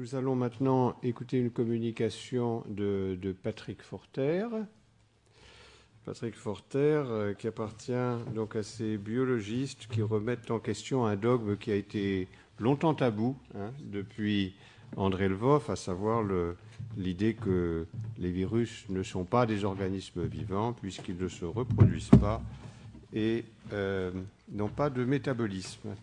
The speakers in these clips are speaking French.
Nous allons maintenant écouter une communication de Patrick Forter. Patrick Forter, qui appartient donc à ces biologistes qui remettent en question un dogme qui a été longtemps tabou depuis André Lvov, à savoir l'idée que les virus ne sont pas des organismes vivants puisqu'ils ne se reproduisent pas et n'ont pas de métabolisme.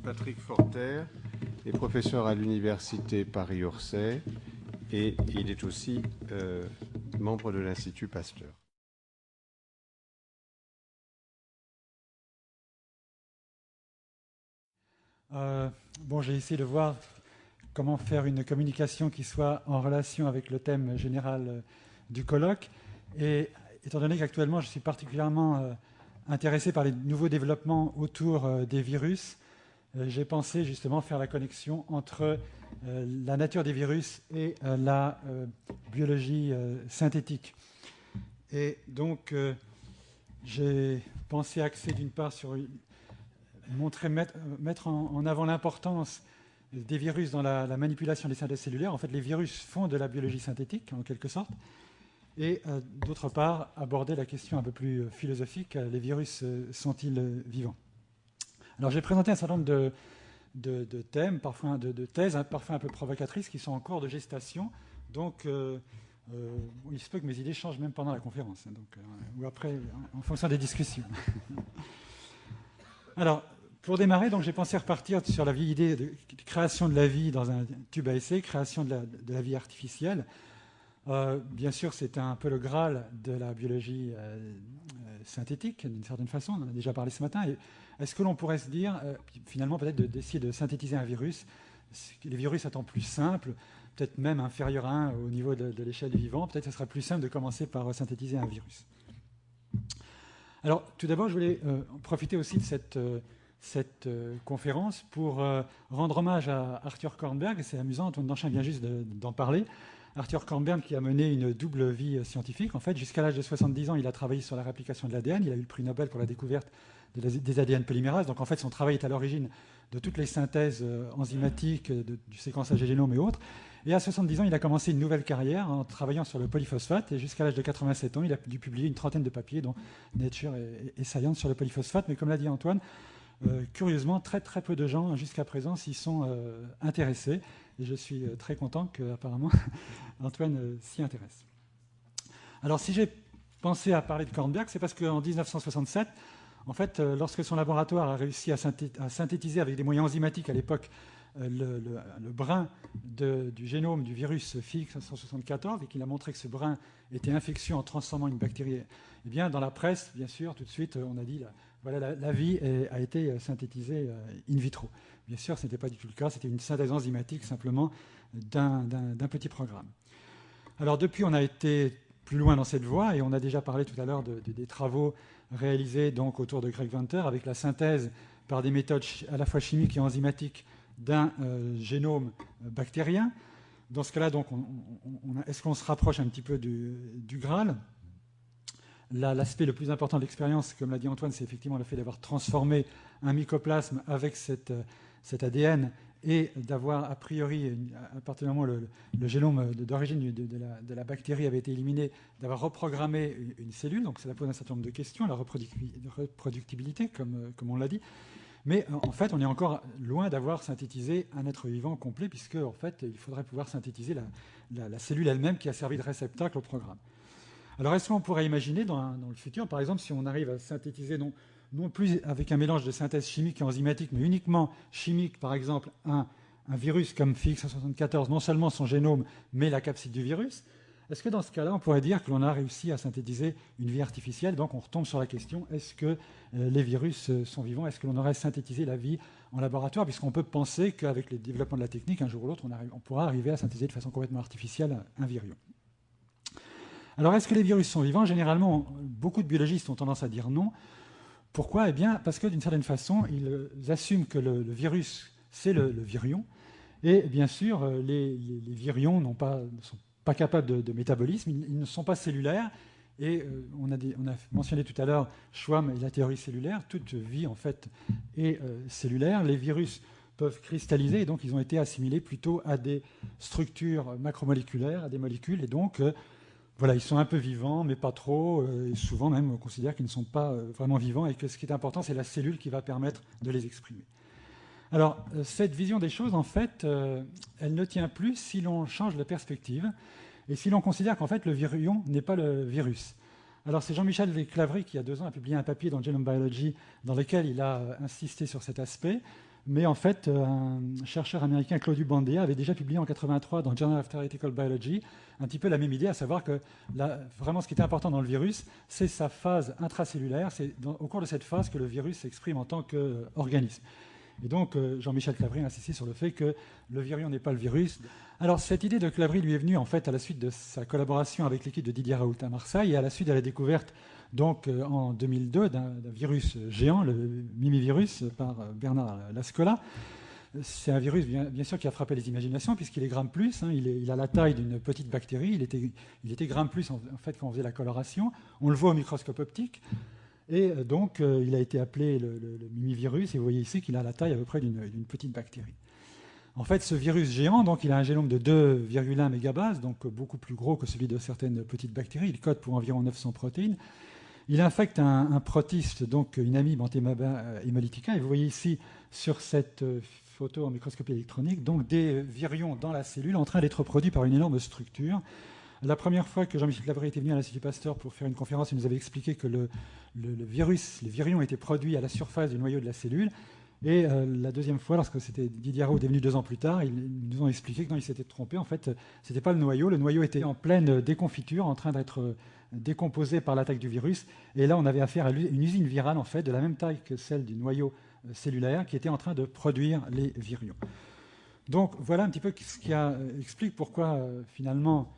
Patrick Forter est professeur à l'université Paris-Orsay et il est aussi membre de l'Institut Pasteur. J'ai essayé de voir comment faire une communication qui soit en relation avec le thème général du colloque. Et étant donné qu'actuellement, je suis particulièrement intéressé par les nouveaux développements autour des virus, j'ai pensé justement faire la connexion entre la nature des virus et la biologie synthétique. Et donc, j'ai pensé axer d'une part sur mettre en avant l'importance des virus dans la manipulation des synthèses cellulaires. En fait, les virus font de la biologie synthétique, en quelque sorte. Et d'autre part, aborder la question un peu plus philosophique, les virus sont-ils vivants ? Alors, j'ai présenté un certain nombre de thèmes, parfois de thèses, parfois un peu provocatrices, qui sont en cours de gestation. Donc, il se peut que mes idées changent même pendant la conférence, ou après, en fonction des discussions. Alors, pour démarrer, j'ai pensé repartir sur la vieille idée de création de la vie dans un tube à essai, création de la vie artificielle. Bien sûr, c'est un peu le Graal de la biologie synthétique, d'une certaine façon. On en a déjà parlé ce matin. Et est-ce que l'on pourrait se dire, finalement, peut-être d'essayer de synthétiser un virus, les virus étant plus simples, peut-être même inférieurs à 1 au niveau de l'échelle du vivant, peut-être que ce serait plus simple de commencer par synthétiser un virus. Alors, tout d'abord, je voulais profiter aussi de cette conférence pour rendre hommage à Arthur Kornberg. C'est amusant, Antoine Danchin vient juste d'en parler. Arthur Kornberg qui a mené une double vie scientifique. En fait, jusqu'à l'âge de 70 ans, il a travaillé sur la réplication de l'ADN. Il a eu le prix Nobel pour la découverte des ADN polymérases. Donc, en fait, son travail est à l'origine de toutes les synthèses enzymatiques, du séquençage des génomes et autres. Et à 70 ans, il a commencé une nouvelle carrière en travaillant sur le polyphosphate. Et jusqu'à l'âge de 87 ans, il a dû publier une trentaine de papiers, dont Nature et Science sur le polyphosphate. Mais comme l'a dit Antoine, curieusement, très très peu de gens jusqu'à présent s'y sont intéressés. Et je suis très content qu'apparemment Antoine s'y intéresse. Alors, si j'ai pensé à parler de Kornberg, c'est parce qu'en 1967, en fait, lorsque son laboratoire a réussi à synthétiser avec des moyens enzymatiques à l'époque le brin du génome du virus FIX574 et qu'il a montré que ce brin était infectieux en transformant une bactérie, eh bien, dans la presse, bien sûr, tout de suite, on a dit voilà, la vie a été synthétisée in vitro. Bien sûr, ce n'était pas du tout le cas, c'était une synthèse enzymatique simplement d'un petit programme. Alors depuis, on a été plus loin dans cette voie et on a déjà parlé tout à l'heure des travaux réalisés donc autour de Greg Venter avec la synthèse par des méthodes à la fois chimiques et enzymatiques d'un génome bactérien. Dans ce cas-là, donc, est-ce qu'on se rapproche un petit peu du Graal ? L'aspect le plus important de l'expérience, comme l'a dit Antoine, c'est effectivement le fait d'avoir transformé un mycoplasme avec cet ADN et d'avoir, a priori, à partir du moment où le génome d'origine de la bactérie avait été éliminé, d'avoir reprogrammé une cellule. Donc, ça pose un certain nombre de questions, la reproductibilité, comme on l'a dit. Mais en fait, on est encore loin d'avoir synthétisé un être vivant complet, puisque en fait, il faudrait pouvoir synthétiser la cellule elle-même qui a servi de réceptacle au programme. Alors, est-ce qu'on pourrait imaginer dans le futur, par exemple, si on arrive à synthétiser non plus avec un mélange de synthèse chimique et enzymatique, mais uniquement chimique, par exemple, un virus comme FIX574, non seulement son génome, mais la capside du virus, est-ce que dans ce cas-là, on pourrait dire que l'on a réussi à synthétiser une vie artificielle ? Donc, on retombe sur la question, est-ce que les virus sont vivants ? Est-ce que l'on aurait synthétisé la vie en laboratoire ? Puisqu'on peut penser qu'avec le développement de la technique, un jour ou l'autre, on pourra arriver à synthétiser de façon complètement artificielle un virion. Alors, est-ce que les virus sont vivants ? Généralement, beaucoup de biologistes ont tendance à dire non. Pourquoi ? Eh bien, parce que d'une certaine façon, ils assument que le virus, c'est le virion. Et bien sûr, les virions ne sont pas capables de métabolisme, ils ne sont pas cellulaires. Et on a mentionné tout à l'heure Schwamm et la théorie cellulaire. Toute vie, en fait, est cellulaire. Les virus peuvent cristalliser, et donc ils ont été assimilés plutôt à des structures macromoléculaires, à des molécules, et donc voilà, ils sont un peu vivants, mais pas trop, et souvent même on considère qu'ils ne sont pas vraiment vivants, et que ce qui est important, c'est la cellule qui va permettre de les exprimer. Alors, cette vision des choses, en fait, elle ne tient plus si l'on change de perspective, et si l'on considère qu'en fait, le virion n'est pas le virus. Alors, c'est Jean-Michel Claverie qui, il y a 2 ans, a publié un papier dans Genome Biology dans lequel il a insisté sur cet aspect. Mais en fait, un chercheur américain, Claudiu Bandea, avait déjà publié en 1983 dans Journal of Theoretical Biology un petit peu la même idée, à savoir que vraiment ce qui était important dans le virus, c'est sa phase intracellulaire. C'est au cours de cette phase que le virus s'exprime en tant qu'organisme. Et donc, Jean-Michel Claverie a insisté sur le fait que le virion n'est pas le virus. Alors, cette idée de Claverie lui est venue en fait à la suite de sa collaboration avec l'équipe de Didier Raoult à Marseille et à la suite de la découverte donc, en 2002 d'un virus géant, le mimivirus, par Bernard Lascola. C'est un virus, bien sûr, qui a frappé les imaginations puisqu'il est gramme plus. Hein, il a la taille d'une petite bactérie. Il était gramme plus en fait quand on faisait la coloration. On le voit au microscope optique. Et donc, il a été appelé le mimivirus, et vous voyez ici qu'il a la taille à peu près d'une petite bactérie. En fait, ce virus géant, donc, il a un génome de 2,1 mégabases, donc beaucoup plus gros que celui de certaines petites bactéries. Il code pour environ 900 protéines. Il infecte un protiste, donc une amibe Anthemaba hemolytica, et vous voyez ici sur cette photo en microscopie électronique, donc des virions dans la cellule en train d'être produits par une énorme structure. La première fois que Jean-Michel Claverie était venu à l'Institut Pasteur pour faire une conférence, il nous avait expliqué que les virions étaient produits à la surface du noyau de la cellule. Et la deuxième fois, lorsque c'était Didier Raoult est venu 2 ans plus tard, ils nous ont expliqué que non, ils s'étaient trompés. En fait, ce n'était pas le noyau. Le noyau était en pleine déconfiture, en train d'être décomposé par l'attaque du virus. Et là, on avait affaire à une usine virale, en fait, de la même taille que celle du noyau cellulaire, qui était en train de produire les virions. Donc, voilà un petit peu ce qui explique pourquoi, finalement,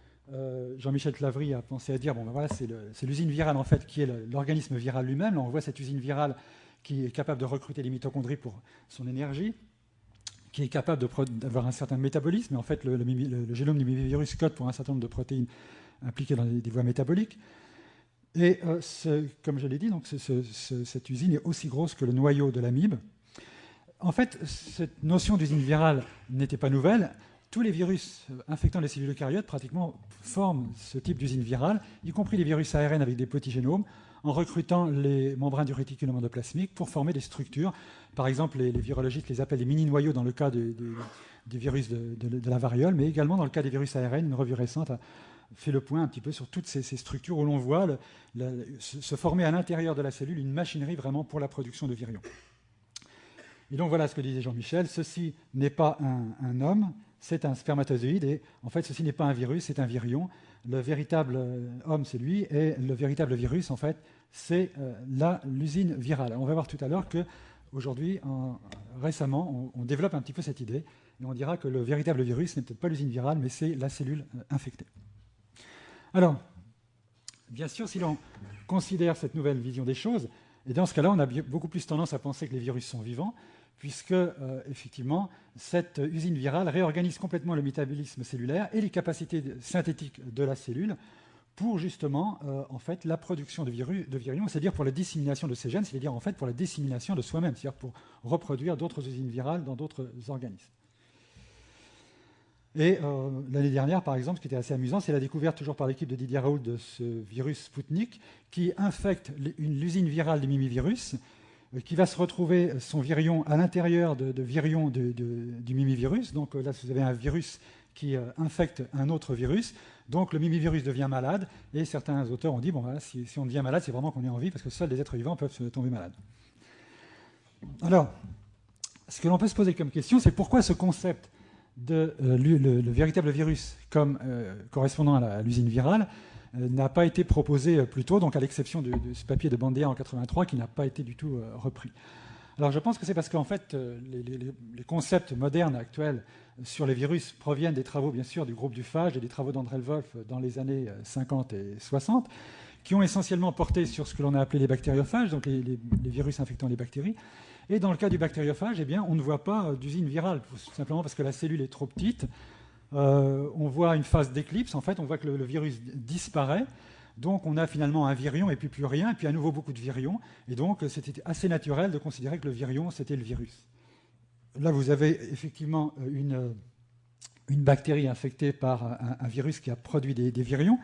Jean-Michel Claverie a pensé à dire, bon, ben voilà, c'est l'usine virale, en fait, qui est l'organisme viral lui-même. Là, on voit cette usine virale qui est capable de recruter les mitochondries pour son énergie, qui est capable d'avoir un certain métabolisme. Et en fait, le génome du mimivirus code pour un certain nombre de protéines impliquées dans des voies métaboliques. Et comme je l'ai dit, donc, cette usine est aussi grosse que le noyau de l'amibe. En fait, cette notion d'usine virale n'était pas nouvelle. Tous les virus infectant les cellules eucaryotes, pratiquement, forment ce type d'usine virale, y compris les virus ARN avec des petits génomes, en recrutant les membranes du réticulum endoplasmique pour former des structures. Par exemple, les virologistes les appellent les mini-noyaux dans le cas du virus de la variole, mais également dans le cas des virus ARN. Une revue récente a fait le point un petit peu sur toutes ces structures où l'on voit se former à l'intérieur de la cellule une machinerie vraiment pour la production de virions. Et donc voilà ce que disait Jean-Michel. Ceci n'est pas un homme, c'est un spermatozoïde, et en fait ceci n'est pas un virus, c'est un virion. Le véritable homme, c'est lui, et le véritable virus, en fait, c'est l'usine virale. Alors, on va voir tout à l'heure qu'aujourd'hui, récemment, on développe un petit peu cette idée, et on dira que le véritable virus n'est peut-être pas l'usine virale, mais c'est la cellule infectée. Alors, bien sûr, si l'on considère cette nouvelle vision des choses, et dans ce cas-là, on a beaucoup plus tendance à penser que les virus sont vivants, puisque, effectivement, cette usine virale réorganise complètement le métabolisme cellulaire et les capacités synthétiques de la cellule pour, justement, en fait, la production de virions, c'est-à-dire pour la dissémination de ces gènes, c'est-à-dire, en fait, pour la dissémination de soi-même, c'est-à-dire pour reproduire d'autres usines virales dans d'autres organismes. Et l'année dernière, par exemple, ce qui était assez amusant, c'est la découverte, toujours par l'équipe de Didier Raoult, de ce virus Sputnik, qui infecte l'usine virale du mimivirus, qui va se retrouver son virion à l'intérieur de virions du mimivirus. Donc là, vous avez un virus qui infecte un autre virus. Donc le mimivirus devient malade. Et certains auteurs ont dit, bon, voilà, si on devient malade, c'est vraiment qu'on est en vie, parce que seuls les êtres vivants peuvent se tomber malades. Alors, ce que l'on peut se poser comme question, c'est pourquoi ce concept de le véritable virus comme correspondant à l'usine virale n'a pas été proposé plus tôt, donc à l'exception de ce papier de Bandea en 1983 qui n'a pas été du tout repris. Alors je pense que c'est parce qu'en fait les concepts modernes actuels sur les virus proviennent des travaux bien sûr du groupe du phage et des travaux d'André Wolf dans les années 50 et 60 qui ont essentiellement porté sur ce que l'on a appelé les bactériophages, donc les virus infectant les bactéries. Et dans le cas du bactériophage, eh bien, on ne voit pas d'usine virale, tout simplement parce que la cellule est trop petite. On voit une phase d'éclipse, en fait, on voit que le virus disparaît. Donc on a finalement un virion et puis plus rien, et puis à nouveau beaucoup de virions. Et donc c'était assez naturel de considérer que le virion, c'était le virus. là, vous avez effectivement une bactérie infectée par un virus qui a produit des virions.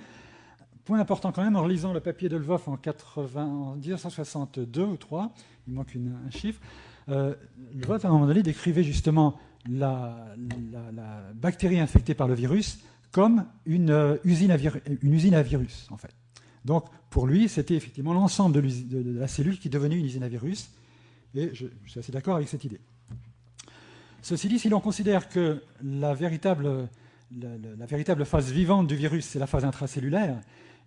Point important quand même, en relisant le papier de Lvov en 1962 ou 3, il manque un chiffre, Lvov, à un moment donné, décrivait justement la bactérie infectée par le virus comme une usine à virus, en fait. Donc, pour lui, c'était effectivement l'ensemble de la cellule qui devenait une usine à virus, et je suis assez d'accord avec cette idée. Ceci dit, si l'on considère que la véritable phase vivante du virus, c'est la phase intracellulaire,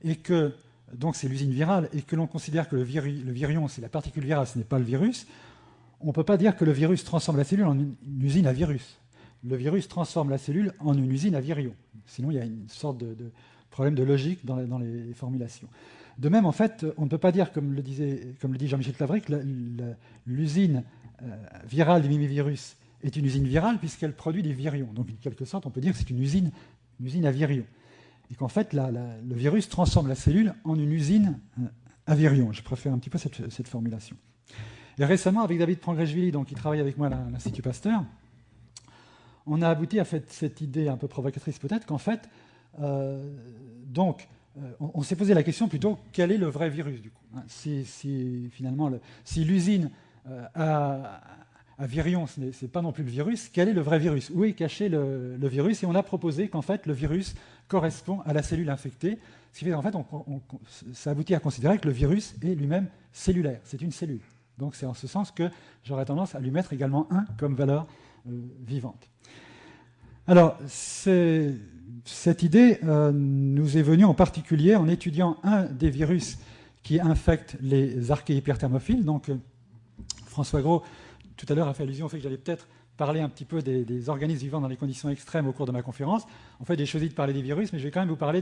et que donc c'est l'usine virale, et que l'on considère que le virion, c'est la particule virale, ce n'est pas le virus, on ne peut pas dire que le virus transforme la cellule en une usine à virus. Le virus transforme la cellule en une usine à virions. Sinon, il y a une sorte de problème de logique dans les formulations. De même, en fait, on ne peut pas dire, comme le dit Jean-Michel Clavry, que l'usine virale du mimivirus est une usine virale puisqu'elle produit des virions. Donc, en quelque sorte, on peut dire que c'est une usine à virions. Et qu'en fait, le virus transforme la cellule en une usine à virions. Je préfère un petit peu cette formulation. Et récemment, avec David Prangreshvili, qui travaille avec moi à l'Institut Pasteur, on a abouti à cette idée un peu provocatrice peut-être qu'en fait, on s'est posé la question plutôt, quel est le vrai virus du coup, hein, si l'usine à virions, ce n'est pas non plus le virus, quel est le vrai virus? Où est caché le virus? Et on a proposé qu'en fait, le virus correspond à la cellule infectée. Ce qui fait qu'en fait, ça aboutit à considérer que le virus est lui-même cellulaire. C'est une cellule. Donc c'est en ce sens que j'aurais tendance à lui mettre également 1 comme valeur vivante. Alors, cette idée nous est venue en particulier en étudiant un des virus qui infectent les archées hyperthermophiles. Donc, François Gros, tout à l'heure, a fait allusion au fait que j'allais peut-être parler un petit peu des organismes vivant dans les conditions extrêmes au cours de ma conférence. En fait, j'ai choisi de parler des virus, mais je vais quand même vous parler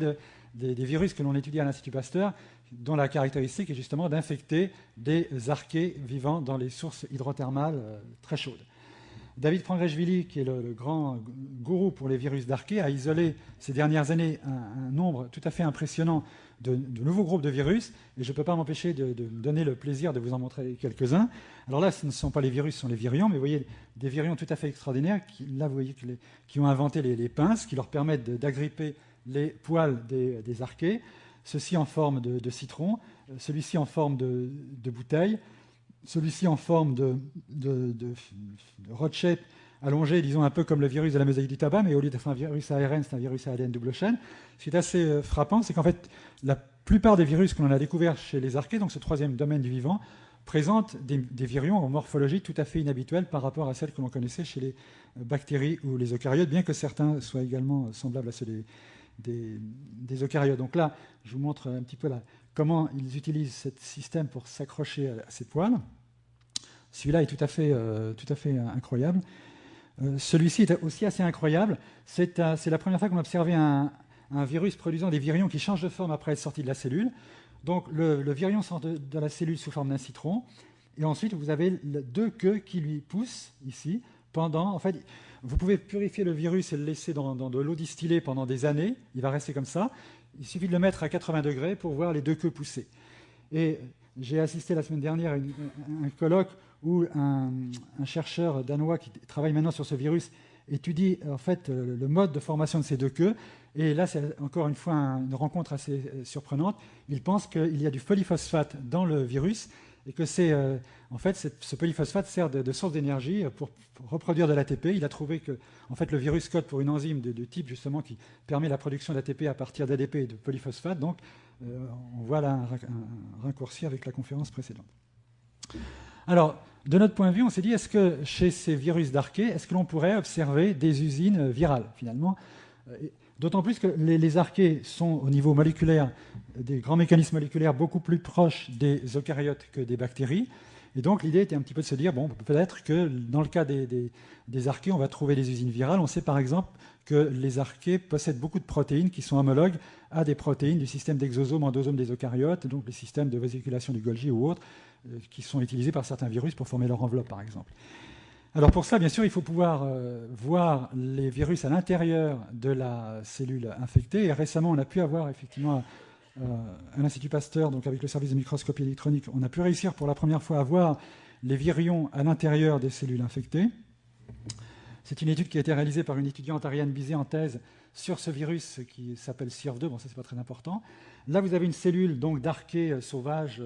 des virus que l'on étudie à l'Institut Pasteur, dont la caractéristique est justement d'infecter des archées vivant dans les sources hydrothermales très chaudes. David Prangreshvili, qui est le grand gourou pour les virus d'archée, a isolé ces dernières années un nombre tout à fait impressionnant de nouveaux groupes de virus, et je ne peux pas m'empêcher de me donner le plaisir de vous en montrer quelques-uns. Alors là, ce ne sont pas les virus, ce sont les virions, mais vous voyez des virions tout à fait extraordinaires, là vous voyez qui ont inventé les pinces, qui leur permettent d'agripper les poils des archées, ceci en forme de citron, celui-ci en forme de bouteille, celui-ci en forme de rod-shape allongé, disons un peu comme le virus de la mosaïque du tabac, mais au lieu d'être un virus ARN, c'est un virus à ADN double chaîne. Ce qui est assez frappant, c'est qu'en fait, la plupart des virus que l'on a découverts chez les archées, donc ce troisième domaine du vivant, présentent des virions en morphologie tout à fait inhabituelle par rapport à celles que l'on connaissait chez les bactéries ou les eucaryotes, bien que certains soient également semblables à ceux des eucaryotes. Donc là, je vous montre un petit peu comment ils utilisent ce système pour s'accrocher à ces poils. Celui-là est tout à fait incroyable. Celui-ci est aussi assez incroyable. C'est la première fois qu'on observait un virus produisant des virions qui changent de forme après être sorti de la cellule. Donc le virion sort de la cellule sous forme d'un citron. Et ensuite, vous avez deux queues qui lui poussent ici. En fait, vous pouvez purifier le virus et le laisser dans de l'eau distillée pendant des années. Il va rester comme ça. Il suffit de le mettre à 80 degrés pour voir les deux queues pousser. Et j'ai assisté la semaine dernière à un colloque où un chercheur danois qui travaille maintenant sur ce virus étudie en fait le mode de formation de ces deux queues. Et là, c'est encore une fois une rencontre assez surprenante. Il pense qu'il y a du polyphosphate dans le virus et que en fait, ce polyphosphate sert de source d'énergie pour reproduire de l'ATP. Il a trouvé que en fait, le virus code pour une enzyme de type justement qui permet la production d'ATP à partir d'ADP et de polyphosphate. Donc, on voit là un raccourci avec la conférence précédente. Alors, de notre point de vue, on s'est dit, est-ce que chez ces virus d'archée, est-ce que l'on pourrait observer des usines virales, finalement? D'autant plus que les archées sont, au niveau moléculaire, des grands mécanismes moléculaires beaucoup plus proches des eucaryotes que des bactéries. Et donc, l'idée était un petit peu de se dire, bon, peut-être que dans le cas des archées, on va trouver des usines virales. On sait par exemple que les archées possèdent beaucoup de protéines qui sont homologues à des protéines du système d'exosome, endosome des eucaryotes, donc les systèmes de vésiculation du Golgi ou autres, qui sont utilisés par certains virus pour former leur enveloppe, par exemple. Alors pour ça, bien sûr, il faut pouvoir voir les virus à l'intérieur de la cellule infectée. Et récemment, on a pu avoir effectivement à l'Institut Pasteur, donc avec le service de microscopie électronique, on a pu réussir pour la première fois à voir les virions à l'intérieur des cellules infectées. C'est une étude qui a été réalisée par une étudiante, Ariane Bizet, en thèse sur ce virus qui s'appelle CIRF2. Bon, ça, c'est pas très important. Là, vous avez une cellule donc d'archée sauvage